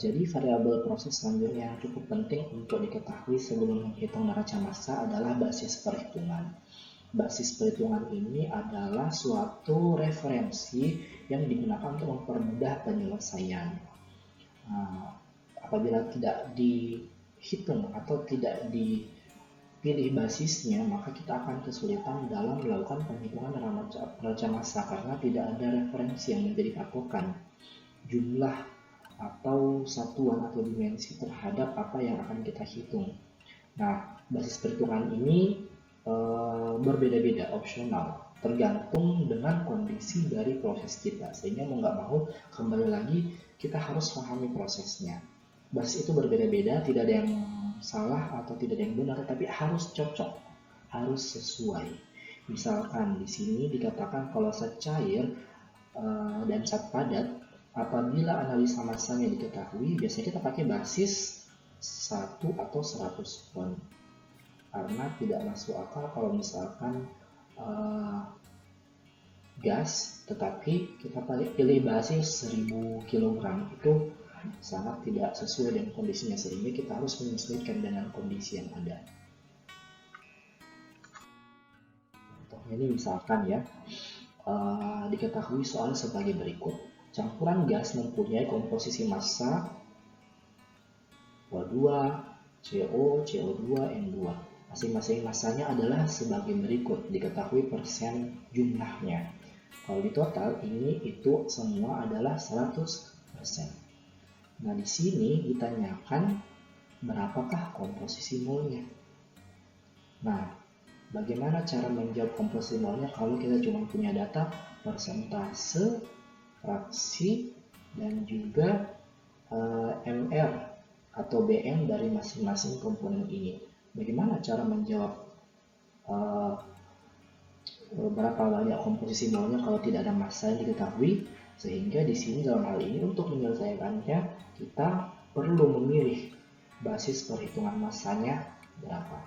Jadi variabel proses selanjutnya yang cukup penting untuk diketahui sebelum menghitung neraca massa adalah basis perhitungan. Basis perhitungan ini adalah suatu referensi yang digunakan untuk mempermudah penyelesaian. Apabila tidak dihitung atau tidak dipilih basisnya, maka kita akan kesulitan dalam melakukan penghitungan neraca massa karena tidak ada referensi yang menjadi patokan jumlah atau satuan atau dimensi terhadap apa yang akan kita hitung. Nah, basis perhitungan ini berbeda-beda, opsional, tergantung dengan kondisi dari proses kita. Sehingga mau nggak mau, kembali lagi kita harus pahami prosesnya. Basis itu berbeda-beda, tidak ada yang salah atau tidak ada yang benar, tapi harus cocok, harus sesuai. Misalkan di sini dikatakan kalau zat cair dan zat padat, apabila analisa massanya diketahui, biasanya kita pakai basis 1 atau 100 ton. Karena tidak masuk akal kalau misalkan gas, tetapi kita pilih basis 1000 kg, itu sangat tidak sesuai dengan kondisinya, sehingga kita harus menyesuaikan dengan kondisi yang ada. Contohnya ini misalkan ya, diketahui soal sebagai berikut. Campuran gas mempunyai komposisi massa O2, CO, CO2, N2. Masing-masing massanya adalah sebagai berikut, diketahui persen jumlahnya. Kalau di total ini itu semua adalah 100%. Nah, di sini ditanyakan berapakah komposisi molnya. Nah, bagaimana cara menjawab komposisi molnya kalau kita cuma punya data persentase, fraksi, dan juga MR atau BM dari masing-masing komponen ini. Bagaimana cara menjawab berapa banyak komposisi molnya kalau tidak ada massa yang diketahui? Sehingga di sini dalam hal ini untuk menyelesaikannya kita perlu memilih basis perhitungan massanya berapa.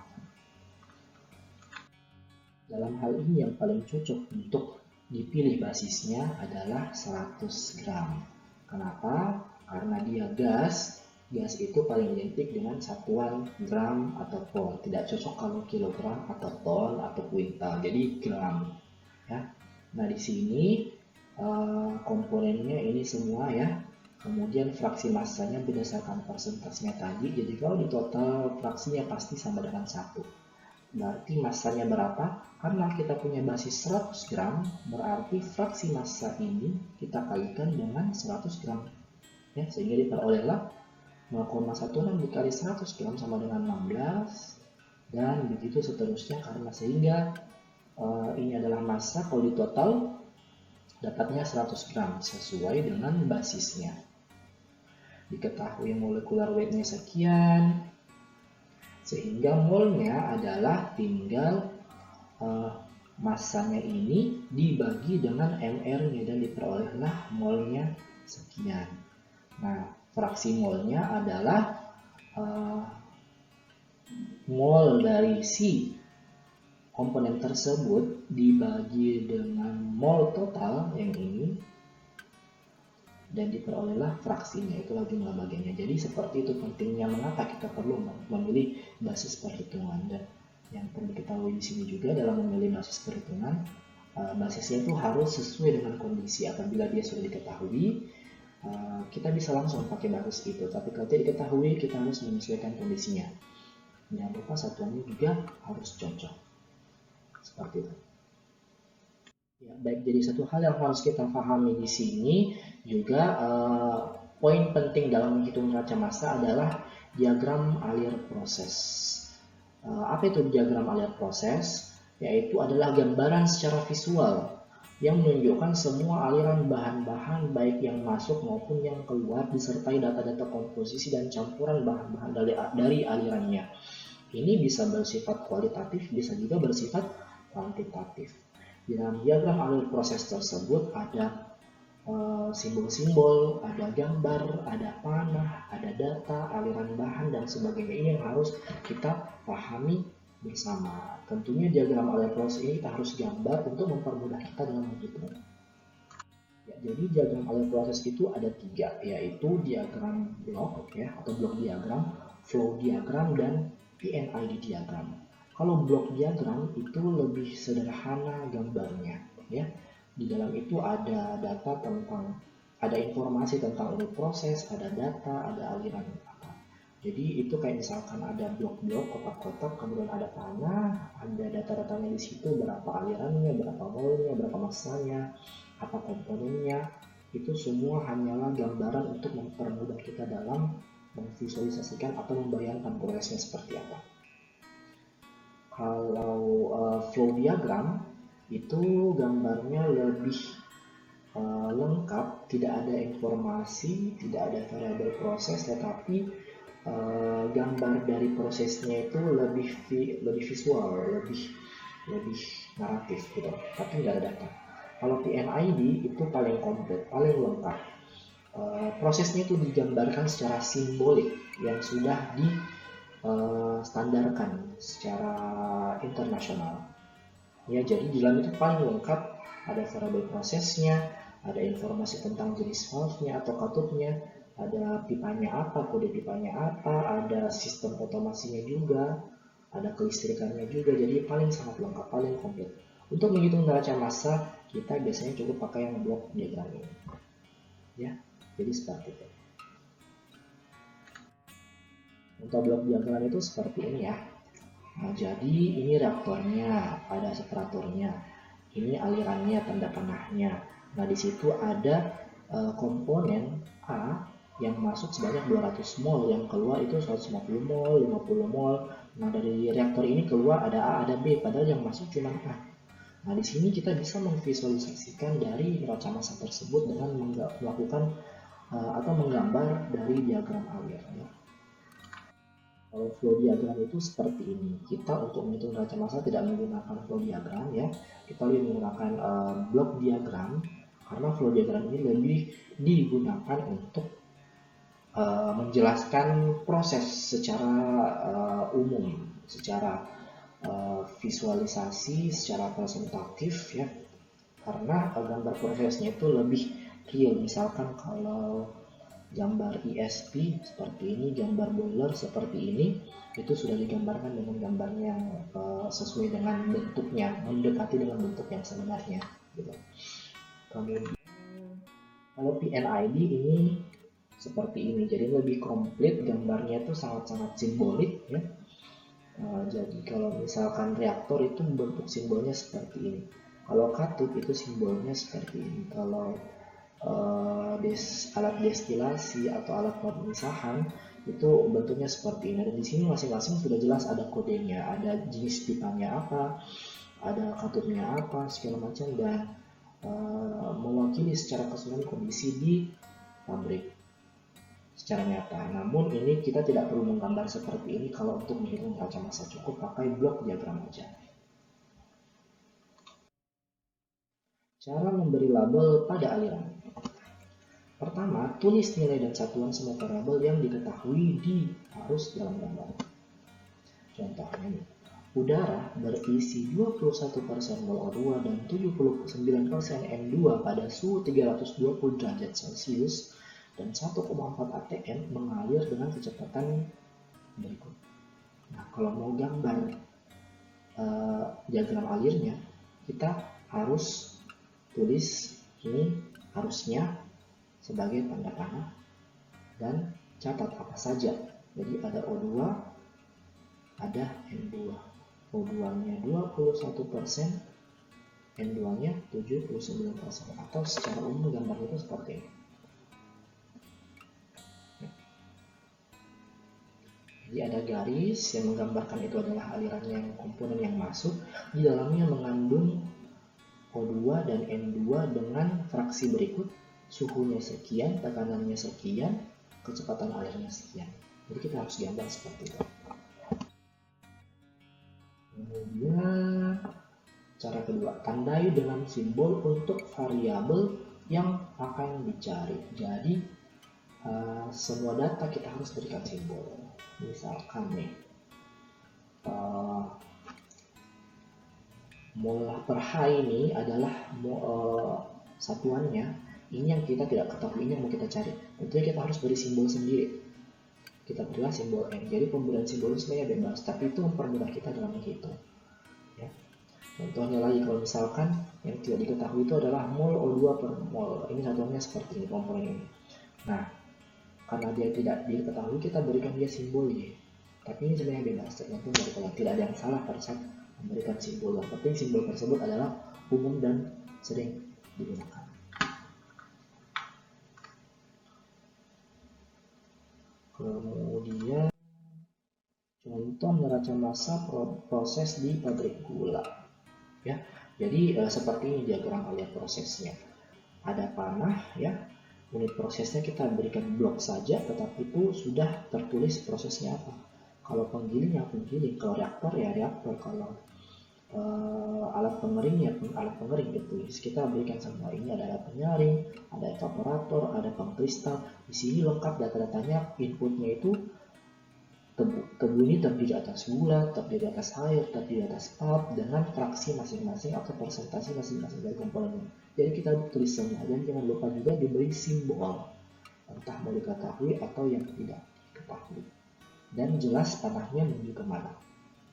Dalam hal ini yang paling cocok untuk dipilih basisnya adalah 100 gram. Kenapa? Karena dia gas. Gas itu paling identik dengan satuan gram atau ton. Tidak cocok kalau kilogram atau ton atau kuintal. Jadi gram. Ya. Nah, di sini komponennya ini semua ya. Kemudian fraksi massanya berdasarkan persentasenya tadi. Jadi kalau di total fraksinya pasti sama dengan 1. Berarti massanya berapa? Karena kita punya basis 100 gram, berarti fraksi massa ini kita kalikan dengan 100 gram. Ya, sehingga diperolehlah 0,16 dikali 100 gram sama dengan 16, dan begitu seterusnya, karena sehingga ini adalah massa. Kalau di total dapatnya 100 gram sesuai dengan basisnya. Diketahui molekular weight-nya sekian, sehingga molnya adalah tinggal massanya ini dibagi dengan MR-nya dan diperolehlah molnya sekian. Nah, fraksi molnya adalah mol dari si komponen tersebut dibagi dengan mol total yang ini dan diperolehlah fraksinya, itulah jumlah bagiannya. Jadi seperti itu pentingnya mengapa kita perlu memilih basis perhitungan. Dan yang perlu diketahui di sini juga dalam memilih basis perhitungan, basisnya itu harus sesuai dengan kondisi. Apabila dia sudah diketahui, kita bisa langsung pakai basis itu, tapi kalau tidak diketahui kita harus menyesuaikan kondisinya. Jangan lupa satuannya juga harus cocok, seperti itu. Ya, baik, jadi satu hal yang harus kita pahami di sini juga, poin penting dalam menghitung neraca massa adalah diagram alir proses. Apa itu diagram alir proses? Yaitu adalah gambaran secara visual yang menunjukkan semua aliran bahan-bahan baik yang masuk maupun yang keluar, disertai data-data komposisi dan campuran bahan-bahan dari alirannya. Ini bisa bersifat kualitatif, bisa juga bersifat kuantitatif. Di dalam diagram alir proses tersebut ada simbol-simbol, ada gambar, ada panah, ada data, aliran bahan, dan sebagainya. Ini yang harus kita pahami bersama. Tentunya diagram alir proses ini kita harus gambar untuk mempermudah kita dalam menghitung. Ya, jadi diagram alir proses itu ada 3, yaitu diagram blok ya atau blok diagram, flow diagram, dan PNID diagram. Kalau blok diagram itu lebih sederhana gambarnya ya. Di dalam itu ada data tentang, ada informasi tentang unit proses, ada data, ada aliran apa. Jadi itu kayak misalkan ada blok-blok, kotak-kotak, kemudian ada panah, ada data-datanya di situ, berapa alirannya, berapa molnya, berapa massanya, apa komponennya. Itu semua hanyalah gambaran untuk mempermudah kita dalam memvisualisasikan atau membayangkan prosesnya seperti apa. Kalau flow diagram itu gambarnya lebih lengkap, tidak ada informasi, tidak ada variabel proses, tetapi gambar dari prosesnya itu lebih visual, lebih naratif gitu, tapi nggak ada data. Kalau PNID itu paling komplit, paling lengkap. Prosesnya itu digambarkan secara simbolik yang sudah distandarkan secara internasional. Ya, jadi di dalam itu paling lengkap, ada variabel prosesnya, ada informasi tentang jenis valve-nya atau katupnya, ada pipanya apa, kode pipanya apa, ada sistem otomasinya juga, ada kelistrikannya juga. Jadi paling sangat lengkap, paling komplit. Untuk menghitung neraca massa, kita biasanya cukup pakai yang blok diagram ini. Ya, jadi seperti itu. Untuk blok diagram itu seperti ini ya. Nah, jadi ini reaktornya, ada separatornya. Ini alirannya, tanda panahnya. Nah, di situ ada komponen A yang masuk sebanyak 200 mol, yang keluar itu 150 mol, 50 mol. Nah, dari reaktor ini keluar ada A, ada B, padahal yang masuk cuma A. Nah, di sini kita bisa memvisualisasikan dari neraca massa tersebut dengan melakukan atau menggambar dari diagram alir. Ya. Kalau flow diagram itu seperti ini. Kita untuk menghitung neraca massa tidak menggunakan flow diagram ya. Kita lebih menggunakan block diagram, karena flow diagram ini lebih digunakan untuk menjelaskan proses secara umum, secara visualisasi, secara presentatif ya, karena gambar prosesnya itu lebih real. Misalkan kalau gambar ESP seperti ini, gambar boiler seperti ini, itu sudah digambarkan dengan gambar yang sesuai dengan bentuknya, mendekati dengan bentuk yang sebenarnya gitu. Kemudian kalau PNID ini seperti ini, jadi lebih komplit, gambarnya itu sangat-sangat simbolik ya. Jadi kalau misalkan reaktor itu bentuk simbolnya seperti ini. Kalau katup itu simbolnya seperti ini. Kalau alat destilasi atau alat pemisahan itu bentuknya seperti ini. Dan di sini masing-masing sudah jelas ada kodenya, ada jenis pipanya apa, ada katupnya apa, segala macam, dan mewakili secara keseluruhan kondisi di pabrik secara nyata. Namun ini kita tidak perlu menggambar seperti ini kalau untuk menghitung neraca massa, cukup pakai blok diagram aja. Cara memberi label pada aliran. Pertama, tulis nilai dan satuan semua variabel yang diketahui di arus dalam gambar. Contohnya nih, udara berisi 21% mol O2 dan 79% N2 pada suhu 320 derajat Celcius dan 1,4 atm mengalir dengan kecepatan berikut. Nah, kalau mau gambar diagram alirnya, kita harus tulis ini arusnya sebagai tanda panah dan catat apa saja. Jadi ada O2, ada N2. O2-nya 21%, N2-nya 79%, atau secara umum gambar itu seperti ini. Jadi ada garis yang menggambarkan itu adalah aliran yang komponen yang masuk, di dalamnya mengandung O2 dan N2 dengan fraksi berikut, suhunya sekian, tekanannya sekian, kecepatan alirnya sekian. Jadi kita harus gambar seperti itu. Kemudian cara kedua, tandai dengan simbol untuk variabel yang akan dicari. Jadi semua data kita harus berikan simbol. Misalkan nih, mol per H ini adalah satuannya, Ini yang kita tidak ketahui, ini yang mau kita cari. Tentunya kita harus beri simbol sendiri. Kita berilah simbol N. Jadi pemberian simbol itu sebenarnya bebas, tapi itu mempermudah kita dalam menghitung. Ya. Contohnya lagi, kalau misalkan yang tidak diketahui itu adalah mol O2 per mol. Ini contohnya seperti ini komponen ini. Nah, karena dia tidak diketahui, kita berikan dia simbol Y. Tapi ini sebenarnya bebas, tergantung dari kalian. Tidak ada yang salah pada saat memberikan simbol. Yang penting simbol tersebut adalah umum dan sering digunakan. Kemudian contoh neraca massa proses di pabrik gula. Ya, jadi seperti ini diagram alur prosesnya. Ada panah, ya. Unit prosesnya kita berikan blok saja, tetapi itu sudah tertulis prosesnya apa. Kalau penggiling ya penggiling, kalau reaktor ya reaktor, kalau alat pengering ya alat pengering gitu. Kita berikan semua ini, ada alat penyaring, ada evaporator, ada pengkristal. Di sini lengkap data-datanya, inputnya itu tebu ini terdiri atas gula, terdiri atas air, terdiri atas pulp dengan fraksi masing-masing atau persentase masing-masing dari komponennya. Jadi kita tulis semua, dan jangan lupa juga diberi simbol, entah mau diketahui atau yang tidak diketahui, dan jelas panahnya menuju kemana.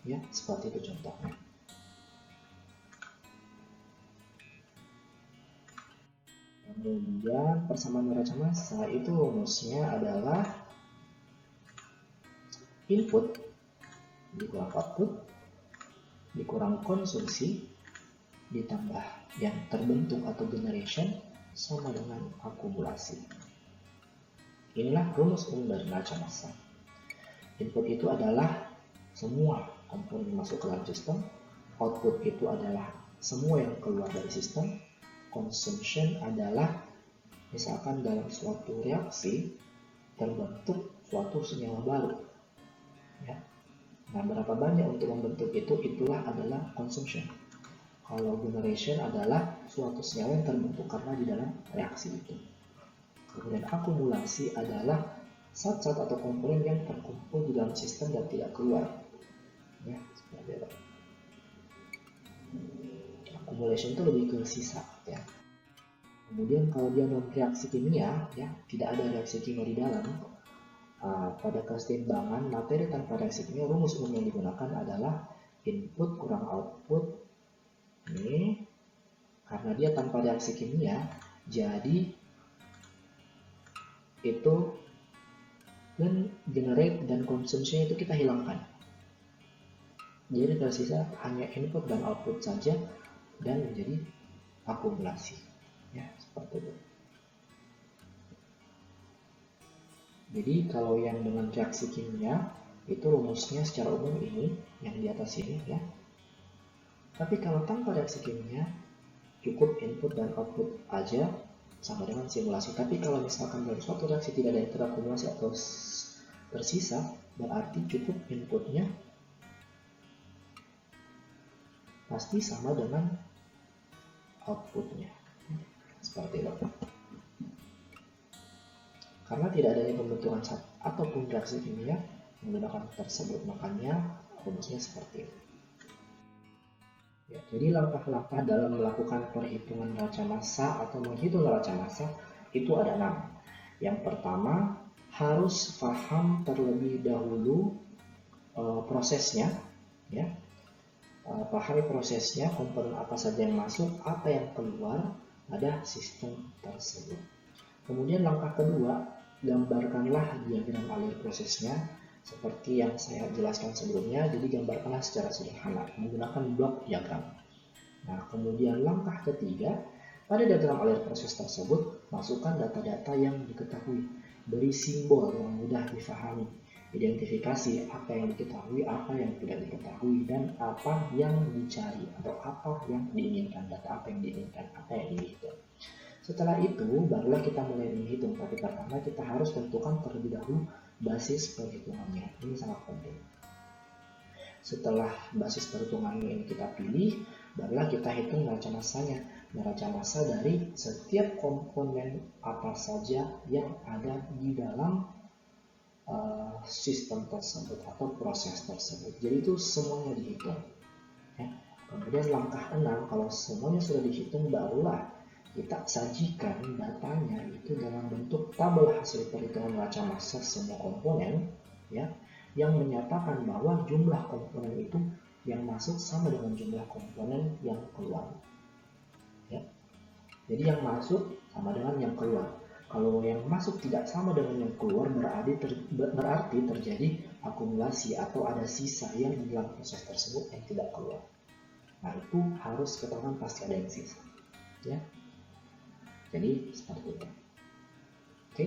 Ya, seperti itu contohnya. Kemudian persamaan neraca massa itu rumusnya adalah input dikurang output dikurang konsumsi ditambah yang terbentuk atau generation sama dengan akumulasi. Inilah rumus umum dari neraca massa. Input itu adalah semua komponen yang masuk ke dalam sistem, output itu adalah semua yang keluar dari sistem, consumption adalah misalkan dalam suatu reaksi terbentuk suatu senyawa baru. Ya. Nah, berapa banyak untuk membentuk itu, itulah adalah consumption. Kalau generation adalah suatu senyawa yang terbentuk karena di dalam reaksi itu. Kemudian akumulasi adalah zat-zat atau komponen yang terkumpul di dalam sistem dan tidak keluar. Ya, seperti itu. Accumulation itu lebih ke sisa, ya. Kemudian kalau dia non reaksi kimia, ya, tidak ada reaksi kimia di dalam. Pada keseimbangan materi tanpa reaksi kimia, rumus umum yang digunakan adalah input kurang output. Ini karena dia tanpa reaksi kimia, jadi itu dan generate dan konsumsinya itu kita hilangkan. Jadi tersisa hanya input dan output saja dan menjadi akumulasi. Ya, seperti itu. Jadi kalau yang dengan reaksi kimia itu rumusnya secara umum ini yang di atas ini, ya. Tapi kalau tanpa reaksi kimia cukup input dan output aja sama dengan simulasi. Tapi kalau misalkan dalam suatu reaksi tidak ada yang terakumulasi atau tersisa, berarti cukup inputnya pasti sama dengan outputnya. Seperti itu. Karena tidak adanya pembentukan zat ataupun reaksi kimia menggunakan tersebut, makanya rumusnya seperti itu. Ya, jadi langkah-langkah dalam melakukan perhitungan neraca massa atau menghitung neraca massa itu ada 6. Yang pertama, harus paham terlebih dahulu prosesnya, ya. Pahami prosesnya, komponen apa saja yang masuk, apa yang keluar pada sistem tersebut. Kemudian langkah kedua, gambarkanlah diagram alur prosesnya seperti yang saya jelaskan sebelumnya. Jadi gambarkanlah secara sederhana menggunakan blok diagram. Nah, kemudian langkah ketiga, pada diagram alur proses tersebut masukkan data-data yang diketahui, beri simbol yang mudah difahami, identifikasi apa yang diketahui, apa yang tidak diketahui, dan apa yang dicari atau apa yang diinginkan, data apa yang diinginkan, apa yang dihitung. Setelah itu barulah kita mulai menghitung, tapi pertama kita harus tentukan terlebih dahulu basis perhitungannya. Ini sangat penting. Setelah basis perhitungannya ini kita pilih, barulah kita hitung neraca massanya. Neraca massa dari setiap komponen apa saja yang ada di dalam sistem tersebut atau proses tersebut. Jadi itu semuanya dihitung. Ya. Kemudian langkah 6, kalau semuanya sudah dihitung, barulah kita sajikan datanya itu dalam bentuk tabel hasil perhitungan neraca massa semua komponen, ya, yang menyatakan bahwa jumlah komponen itu yang masuk sama dengan jumlah komponen yang keluar, ya. Jadi yang masuk sama dengan yang keluar. Kalau yang masuk tidak sama dengan yang keluar, berarti terjadi akumulasi atau ada sisa yang di dalam proses tersebut yang tidak keluar. Nah, itu harus ketahuan pasti ada yang sisa, ya. Jadi seperti itu. Oke.